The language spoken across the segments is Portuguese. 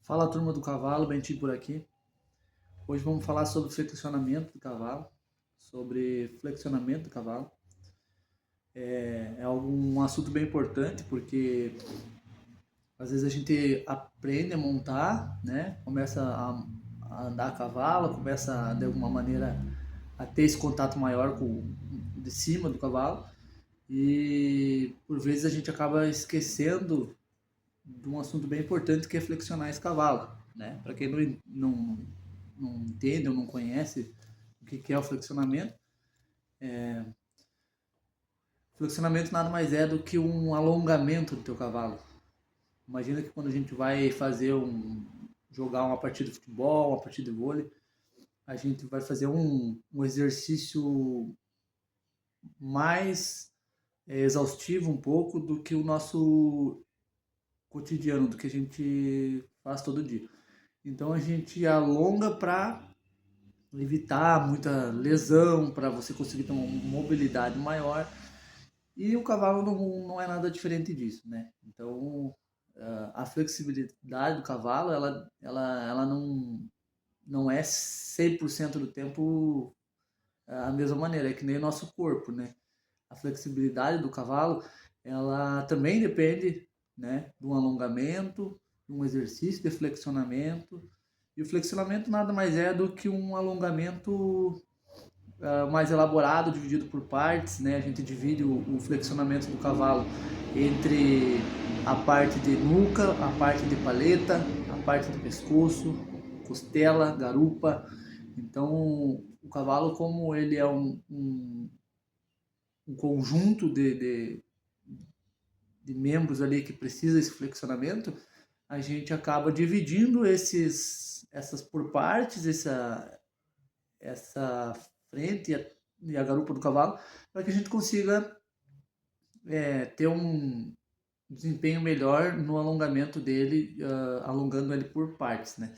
Fala turma do cavalo, Bentinho por aqui. Hoje vamos falar sobre flexionamento do cavalo, sobre flexionamento do cavalo. É um assunto bem importante porque às vezes a gente aprende a montar, né? Começa a andar a cavalo, começa de alguma maneira a ter esse contato maior com de cima do cavalo e por vezes a gente acaba esquecendo de um assunto bem importante que é flexionar esse cavalo, né? Para quem não entende ou não conhece o que é o flexionamento, flexionamento nada mais é do que um alongamento do teu cavalo. Imagina que quando a gente vai jogar uma partida de futebol, uma partida de vôlei, a gente vai fazer um exercício mais exaustivo um pouco do que o nosso cotidiano, do que a gente faz todo dia. Então a gente alonga para evitar muita lesão, para você conseguir ter uma mobilidade maior. E o cavalo não é nada diferente disso, né? Então a flexibilidade do cavalo, ela não é 100% do tempo a mesma maneira, é que nem o nosso corpo, né? A flexibilidade do cavalo, ela também depende, né, de um alongamento, de um exercício de flexionamento. E o flexionamento nada mais é do que um alongamento mais elaborado, dividido por partes, né? A gente divide o flexionamento do cavalo entre a parte de nuca, a parte de paleta, a parte do pescoço, costela, garupa. Então, o cavalo, como ele é um conjunto de membros ali que precisa desse flexionamento, a gente acaba dividindo essas por partes, essa frente e a garupa do cavalo, para que a gente consiga ter um desempenho melhor no alongamento dele, alongando ele por partes, né?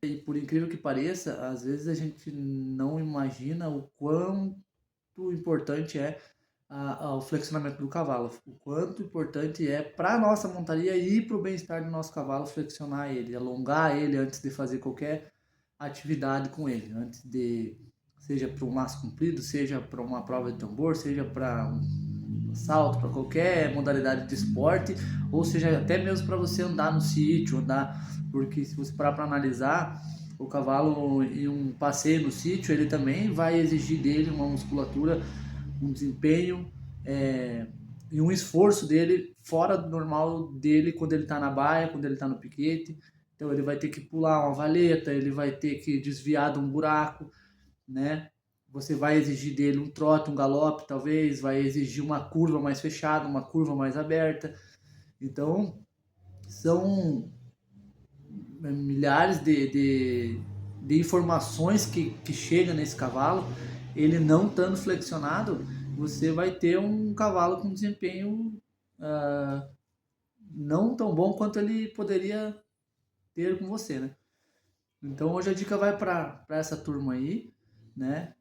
E por incrível que pareça, às vezes a gente não imagina o quanto importante é o flexionamento do cavalo, o quanto importante é para a nossa montaria e para o bem-estar do nosso cavalo flexionar ele, alongar ele antes de fazer qualquer atividade com ele, antes de seja para um laço comprido, seja para uma prova de tambor, seja para um salto, para qualquer modalidade de esporte, ou seja até mesmo para você andar no sítio, andar, porque se você parar para analisar o cavalo em um passeio no sítio, ele também vai exigir dele uma musculatura, um desempenho e um esforço dele fora do normal dele quando ele está na baia, quando ele está no piquete. Então ele vai ter que pular uma valeta, ele vai ter que desviar de um buraco, né? Você vai exigir dele um trote, um galope, talvez, vai exigir uma curva mais fechada, uma curva mais aberta. Então são milhares de informações que chegam nesse cavalo. Ele não estando flexionado, você vai ter um cavalo com desempenho não tão bom quanto ele poderia ter com você, né? Então hoje a dica vai para essa turma aí, né?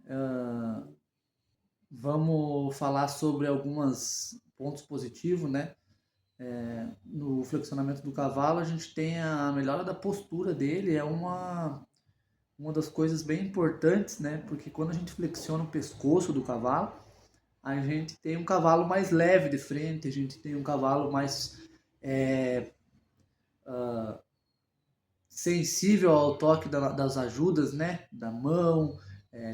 Vamos falar sobre alguns pontos positivos, né? No flexionamento do cavalo a gente tem a melhora da postura dele, é uma das coisas bem importantes, né? Porque quando a gente flexiona o pescoço do cavalo, a gente tem um cavalo mais leve de frente, a gente tem um cavalo mais sensível ao toque das ajudas, né? Da mão.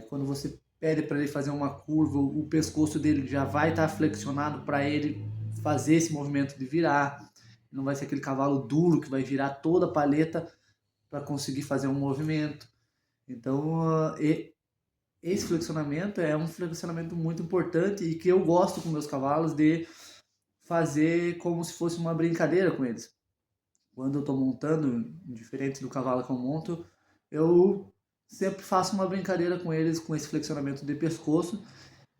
Quando você pede para ele fazer uma curva, o pescoço dele já vai estar flexionado para ele fazer esse movimento de virar. Não vai ser aquele cavalo duro que vai virar toda a paleta para conseguir fazer um movimento. Então, esse flexionamento é um flexionamento muito importante e que eu gosto com meus cavalos de fazer como se fosse uma brincadeira com eles. Quando eu estou montando, diferente do cavalo que eu monto, eu sempre faço uma brincadeira com eles com esse flexionamento de pescoço,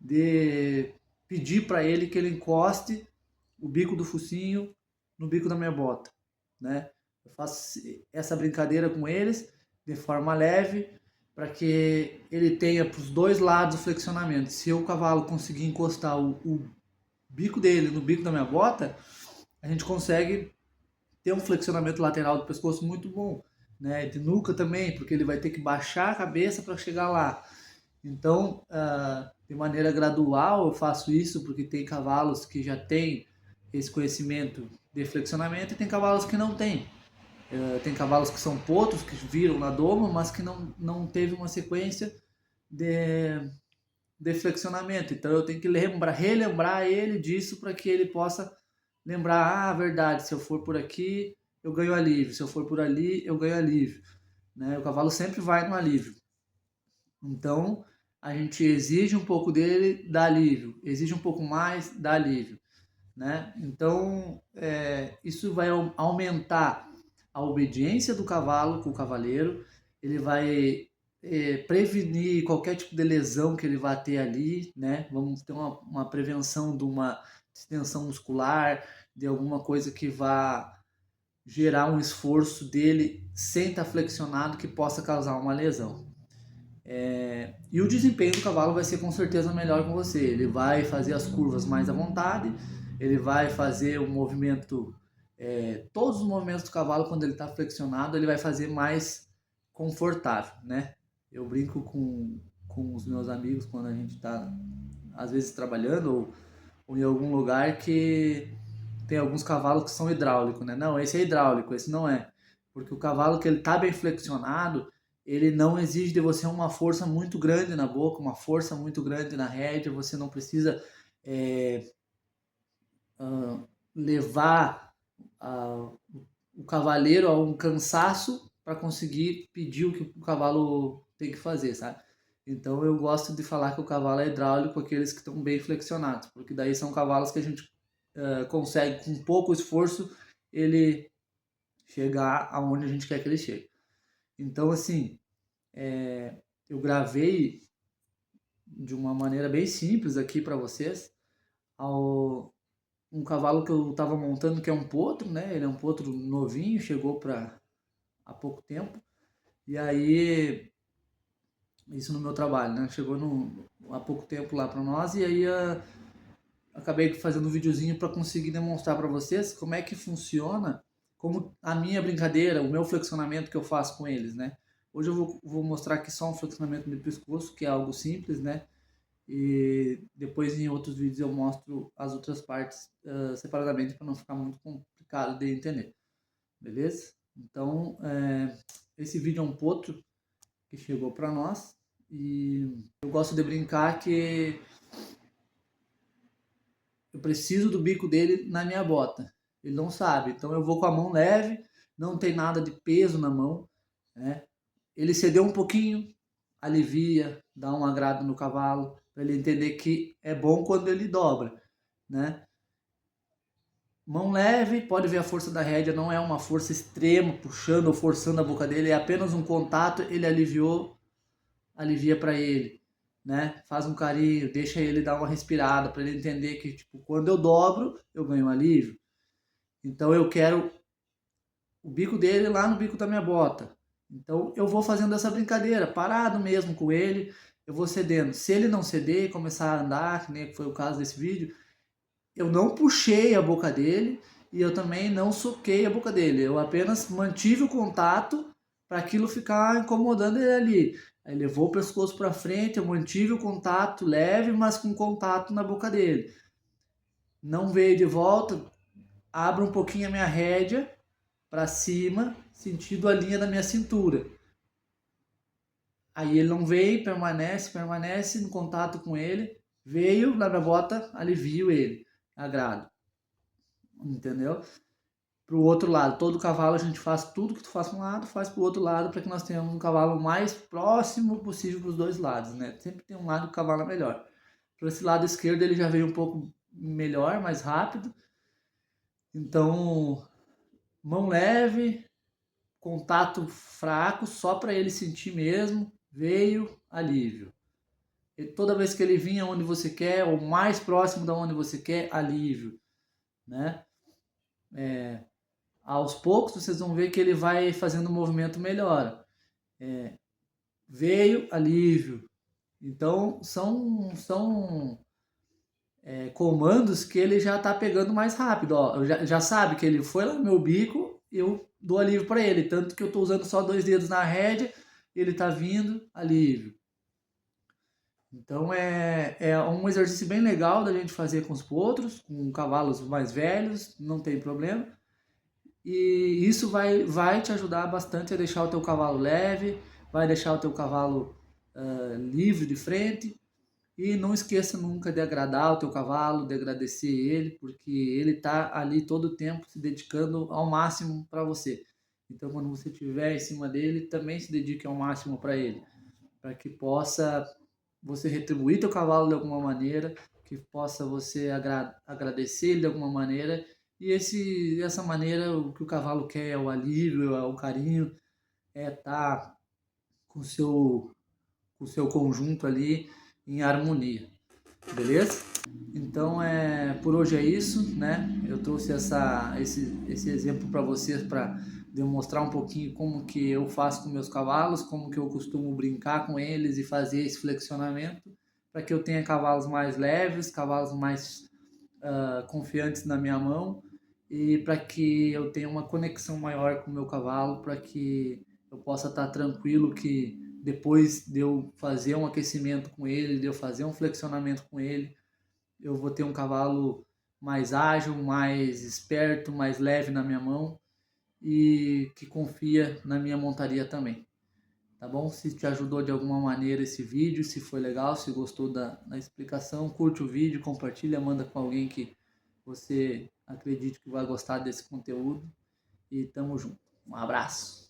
de pedir para ele que ele encoste o bico do focinho no bico da minha bota, né? Eu faço essa brincadeira com eles de forma leve, para que ele tenha para os dois lados o flexionamento. Se o cavalo conseguir encostar o bico dele no bico da minha bota, a gente consegue ter um flexionamento lateral do pescoço muito bom, né? De nuca também, porque ele vai ter que baixar a cabeça para chegar lá. Então, de maneira gradual eu faço isso, porque tem cavalos que já têm esse conhecimento de flexionamento e tem cavalos que não têm. Tem cavalos que são potros, que viram na doma, mas que não teve uma sequência de, de flexionamento. Então eu tenho que relembrar ele disso para que ele possa lembrar, verdade, se eu for por aqui, eu ganho alívio, se eu for por ali, eu ganho alívio. Né? O cavalo sempre vai no alívio. Então, a gente exige um pouco dele, dá alívio. Exige um pouco mais, dá alívio. Né? Então, isso vai aumentar a obediência do cavalo com o cavaleiro, ele vai prevenir qualquer tipo de lesão que ele vá ter ali, né? Vamos ter uma prevenção de uma distensão muscular, de alguma coisa que vá gerar um esforço dele sem estar flexionado que possa causar uma lesão. E o desempenho do cavalo vai ser com certeza melhor com você. Ele vai fazer as curvas mais à vontade, ele vai fazer o movimento, todos os movimentos do cavalo quando ele está flexionado, ele vai fazer mais confortável, né? Eu brinco com os meus amigos quando a gente está, às vezes, trabalhando ou em algum lugar que tem alguns cavalos que são hidráulicos, né? Não, esse é hidráulico, esse não é. Porque o cavalo que ele está bem flexionado, ele não exige de você uma força muito grande na boca, uma força muito grande na rédea, você não precisa levar o cavaleiro a um cansaço para conseguir pedir o que o cavalo tem que fazer, sabe? Então eu gosto de falar que o cavalo é hidráulico, aqueles que estão bem flexionados, porque daí são cavalos que a gente consegue, com pouco esforço, ele chegar aonde a gente quer que ele chegue. Então, assim, eu gravei de uma maneira bem simples aqui para vocês um cavalo que eu estava montando, que é um potro, né? Ele é um potro novinho, chegou há pouco tempo. E aí, isso no meu trabalho, né? Chegou há pouco tempo lá para nós e aí acabei fazendo um videozinho para conseguir demonstrar para vocês como é que funciona, como a minha brincadeira, o meu flexionamento que eu faço com eles, né? Hoje eu vou mostrar aqui só um flexionamento de pescoço, que é algo simples, né? E depois em outros vídeos eu mostro as outras partes separadamente para não ficar muito complicado de entender, beleza? Então, esse vídeo é um potro que chegou para nós e eu gosto de brincar que eu preciso do bico dele na minha bota. Ele não sabe, então eu vou com a mão leve, não tem nada de peso na mão, né? Ele cedeu um pouquinho, alivia, dá um agrado no cavalo, para ele entender que é bom quando ele dobra, né? Mão leve, pode ver a força da rédea, não é uma força extrema, puxando ou forçando a boca dele, é apenas um contato, ele alivia para ele, né? Faz um carinho, deixa ele dar uma respirada para ele entender que, tipo, quando eu dobro, eu ganho um alívio. Então eu quero o bico dele lá no bico da minha bota. Então eu vou fazendo essa brincadeira, parado mesmo com ele, eu vou cedendo. Se ele não ceder e começar a andar, que nem foi o caso desse vídeo, eu não puxei a boca dele e eu também não soquei a boca dele. Eu apenas mantive o contato para aquilo ficar incomodando ele ali. Aí levou o pescoço para frente, eu mantive o contato leve, mas com contato na boca dele. Não veio de volta, abro um pouquinho a minha rédea para cima, sentido a linha da minha cintura. Aí ele não veio, permanece no contato com ele, veio na minha bota, alivio ele, agrado. Entendeu? Pro outro lado, todo cavalo a gente faz tudo que tu faz para um lado, faz pro outro lado, para que nós tenhamos um cavalo mais próximo possível para os dois lados, né? Sempre tem um lado que o cavalo é melhor. Para esse lado esquerdo ele já veio um pouco melhor, mais rápido. Então, mão leve, contato fraco, só para ele sentir mesmo, veio, alívio. E toda vez que ele vinha onde você quer, ou mais próximo da onde você quer, alívio, né? Aos poucos vocês vão ver que ele vai fazendo um movimento melhor. Veio, alívio. Então são comandos que ele já está pegando mais rápido. Ó, já sabe que ele foi lá no meu bico, eu dou alívio para ele. Tanto que eu estou usando só 2 dedos na rédea, ele está vindo, alívio. Então é um exercício bem legal da gente fazer com os potros, com cavalos mais velhos, não tem problema. E isso vai te ajudar bastante a deixar o teu cavalo leve, vai deixar o teu cavalo livre de frente. E não esqueça nunca de agradar o teu cavalo, de agradecer ele, porque ele está ali todo o tempo se dedicando ao máximo para você. Então, quando você estiver em cima dele, também se dedique ao máximo para ele, para que possa você retribuir teu cavalo de alguma maneira, que possa você agradecer ele de alguma maneira. E essa maneira, o que o cavalo quer é o alívio, é o carinho, é estar com com o seu conjunto ali em harmonia. Beleza? Então, por hoje é isso, né? Eu trouxe esse exemplo para vocês para demonstrar um pouquinho como que eu faço com meus cavalos, como que eu costumo brincar com eles e fazer esse flexionamento para que eu tenha cavalos mais leves, cavalos mais confiantes na minha mão e para que eu tenha uma conexão maior com o meu cavalo, para que eu possa estar tranquilo que depois de eu fazer um aquecimento com ele, de eu fazer um flexionamento com ele, eu vou ter um cavalo mais ágil, mais esperto, mais leve na minha mão e que confia na minha montaria também. Tá bom? Se te ajudou de alguma maneira esse vídeo, se foi legal, se gostou da explicação, curte o vídeo, compartilha, manda com alguém que você acredite que vai gostar desse conteúdo e tamo junto. Um abraço!